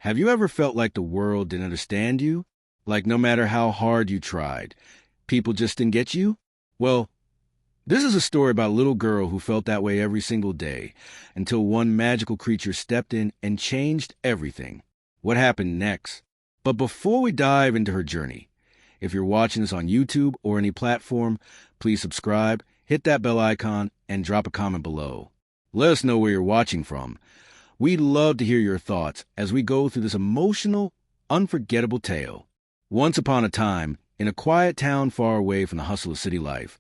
Have you ever felt like the world didn't understand you? Like no matter how hard you tried, people just didn't get you? Well, this is a story about a little girl who felt that way every single day until one magical creature stepped in and changed everything. What happened next? But before we dive into her journey, if you're watching this on YouTube or any platform, please subscribe, hit that bell icon, and drop a comment below. Let us know where you're watching from. We'd love to hear your thoughts as we go through this emotional, unforgettable tale. Once upon a time, in a quiet town far away from the hustle of city life,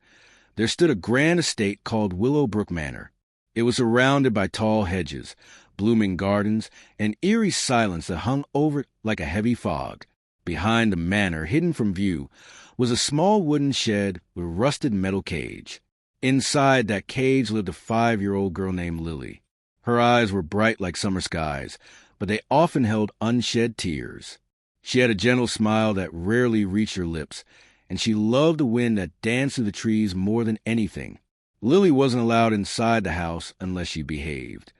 there stood a grand estate called Willowbrook Manor. It was surrounded by tall hedges, blooming gardens, and eerie silence that hung over it like a heavy fog. Behind the manor, hidden from view, was a small wooden shed with a rusted metal cage. Inside that cage lived a 5-year-old girl named Lily. Her eyes were bright like summer skies, but they often held unshed tears. She had a gentle smile that rarely reached her lips, and she loved the wind that danced through the trees more than anything. Lily wasn't allowed inside the house unless she behaved.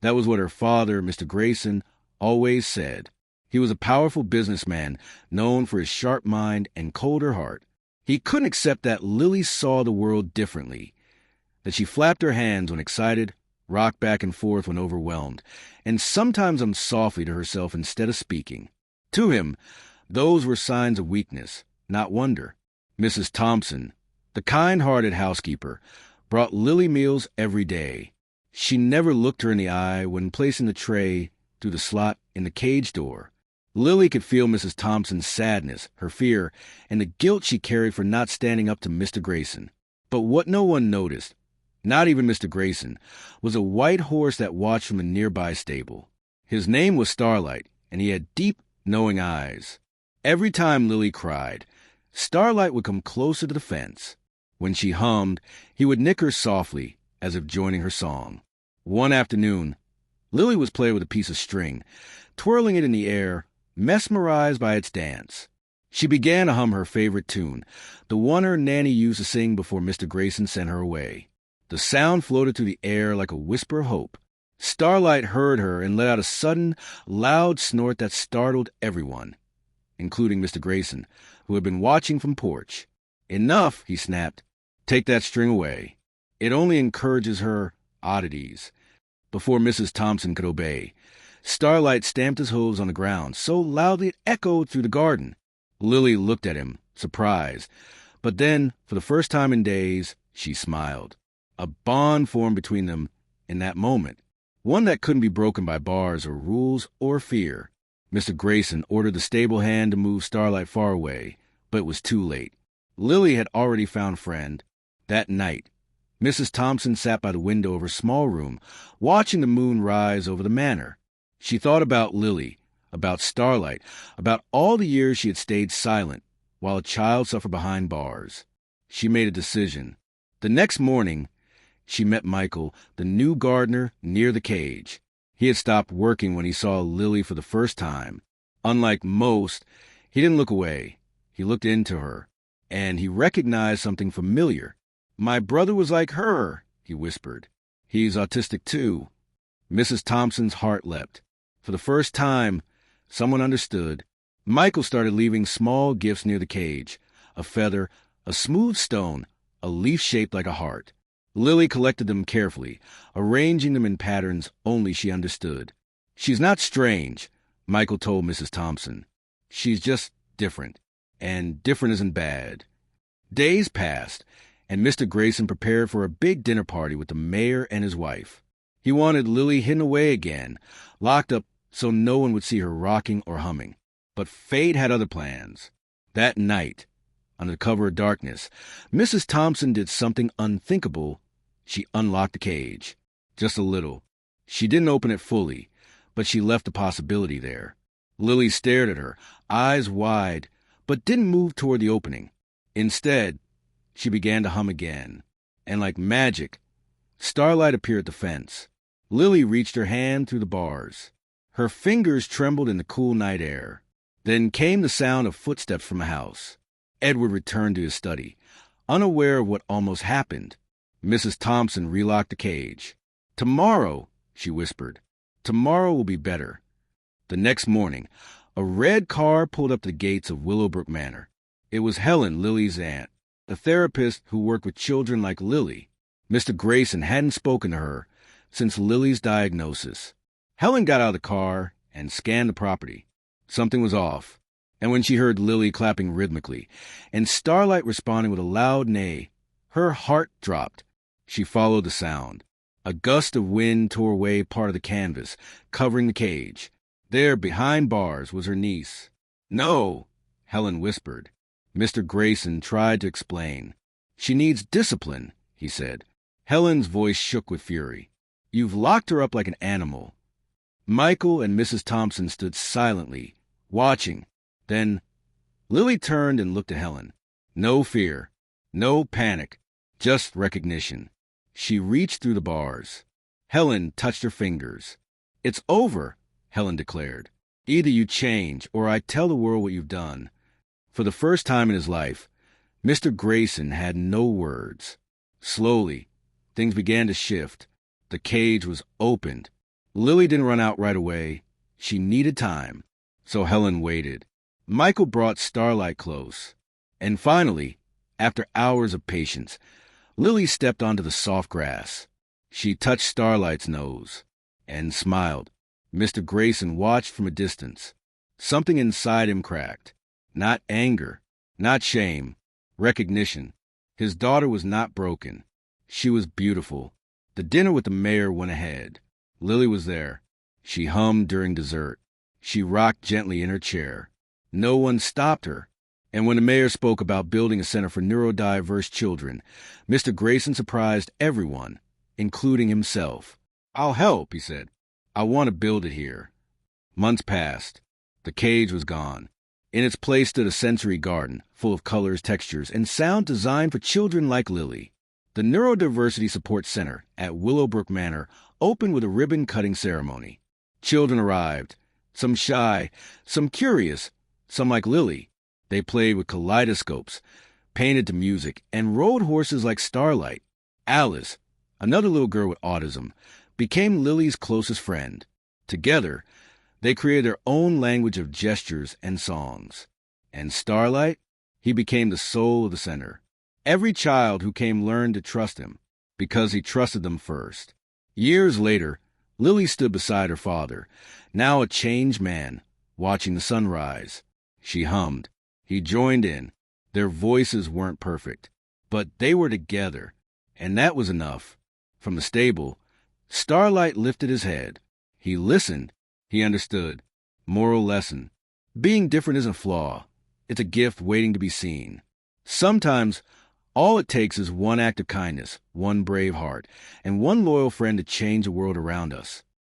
That was what her father, Mr. Grayson, always said. He was a powerful businessman, known for his sharp mind and colder heart. He couldn't accept that Lily saw the world differently, that she flapped her hands when excited, rocked back and forth when overwhelmed, and sometimes hummed softly to herself instead of speaking. To him, those were signs of weakness, not wonder. Mrs. Thompson, the kind-hearted housekeeper, brought Lily meals every day. She never looked her in the eye when placing the tray through the slot in the cage door. Lily could feel Mrs. Thompson's sadness, her fear, and the guilt she carried for not standing up to Mr. Grayson. But what no one noticed, not even Mr. Grayson, was a white horse that watched from a nearby stable. His name was Starlight, and he had deep, knowing eyes. Every time Lily cried, Starlight would come closer to the fence. When she hummed, he would nick her softly, as if joining her song. One afternoon, Lily was playing with a piece of string, twirling it in the air, mesmerized by its dance. She began to hum her favorite tune, the one her nanny used to sing before Mr. Grayson sent her away. The sound floated through the air like a whisper of hope. Starlight heard her and let out a sudden, loud snort that startled everyone, including Mr. Grayson, who had been watching from porch. "Enough," he snapped. "Take that string away. It only encourages her oddities." Before Mrs. Thompson could obey, Starlight stamped his hooves on the ground so loudly it echoed through the garden. Lily looked at him, surprised, but then, for the first time in days, she smiled. A bond formed between them in that moment, one that couldn't be broken by bars or rules or fear. Mr. Grayson ordered the stable hand to move Starlight far away, but it was too late. Lily had already found a friend. That night, Mrs. Thompson sat by the window of her small room, watching the moon rise over the manor. She thought about Lily, about Starlight, about all the years she had stayed silent while a child suffered behind bars. She made a decision. The next morning, she met Michael, the new gardener, near the cage. He had stopped working when he saw Lily for the first time. Unlike most, he didn't look away. He looked into her, and he recognized something familiar. "My brother was like her," he whispered. "He's autistic too." Mrs. Thompson's heart leapt. For the first time, someone understood. Michael started leaving small gifts near the cage, a feather, a smooth stone, a leaf shaped like a heart. Lily collected them carefully, arranging them in patterns only she understood. "She's not strange," Michael told Mrs. Thompson. "She's just different, and different isn't bad." Days passed, and Mr. Grayson prepared for a big dinner party with the mayor and his wife. He wanted Lily hidden away again, locked up so no one would see her rocking or humming. But fate had other plans. That night, under cover of darkness, Mrs. Thompson did something unthinkable. She unlocked the cage. Just a little. She didn't open it fully, but she left the possibility there. Lily stared at her, eyes wide, but didn't move toward the opening. Instead, she began to hum again. And like magic, Starlight appeared at the fence. Lily reached her hand through the bars. Her fingers trembled in the cool night air. Then came the sound of footsteps from the house. Edward returned to his study, unaware of what almost happened. Mrs. Thompson relocked the cage. "Tomorrow," she whispered. "Tomorrow will be better." The next morning, a red car pulled up to the gates of Willowbrook Manor. It was Helen, Lily's aunt, a therapist who worked with children like Lily. Mr. Grayson hadn't spoken to her since Lily's diagnosis. Helen got out of the car and scanned the property. Something was off. And when she heard Lily clapping rhythmically and Starlight responding with a loud neigh, her heart dropped. She followed the sound. A gust of wind tore away part of the canvas, covering the cage. There, behind bars, was her niece. "No," Helen whispered. Mr. Grayson tried to explain. "She needs discipline," he said. Helen's voice shook with fury. "You've locked her up like an animal." Michael and Mrs. Thompson stood silently, watching. Then Lily turned and looked at Helen. No fear, no panic, just recognition. She reached through the bars. Helen touched her fingers. "It's over," Helen declared. "Either you change or I tell the world what you've done." For the first time in his life, Mr. Grayson had no words. Slowly, things began to shift. The cage was opened. Lily didn't run out right away. She needed time, so Helen waited. Michael brought Starlight close. And finally, after hours of patience, Lily stepped onto the soft grass. She touched Starlight's nose and smiled. Mr. Grayson watched from a distance. Something inside him cracked. Not anger, not shame, recognition. His daughter was not broken. She was beautiful. The dinner with the mayor went ahead. Lily was there. She hummed during dessert. She rocked gently in her chair. No one stopped her. And when the mayor spoke about building a center for neurodiverse children, Mr. Grayson surprised everyone, including himself. "I'll help," he said. "I want to build it here." Months passed. The cage was gone. In its place stood a sensory garden, full of colors, textures, and sound designed for children like Lily. The Neurodiversity Support Center at Willowbrook Manor opened with a ribbon-cutting ceremony. Children arrived, some shy, some curious, some like Lily. They played with kaleidoscopes, painted to music, and rode horses like Starlight. Alice, another little girl with autism, became Lily's closest friend. Together, they created their own language of gestures and songs. And Starlight, he became the soul of the center. Every child who came learned to trust him, because he trusted them first. Years later, Lily stood beside her father, now a changed man, watching the sunrise. She hummed. He joined in. Their voices weren't perfect, but they were together, and that was enough. From the stable, Starlight lifted his head. He listened. He understood. Moral lesson. Being different isn't a flaw. It's a gift waiting to be seen. Sometimes, all it takes is one act of kindness, one brave heart, and one loyal friend to change the world around us.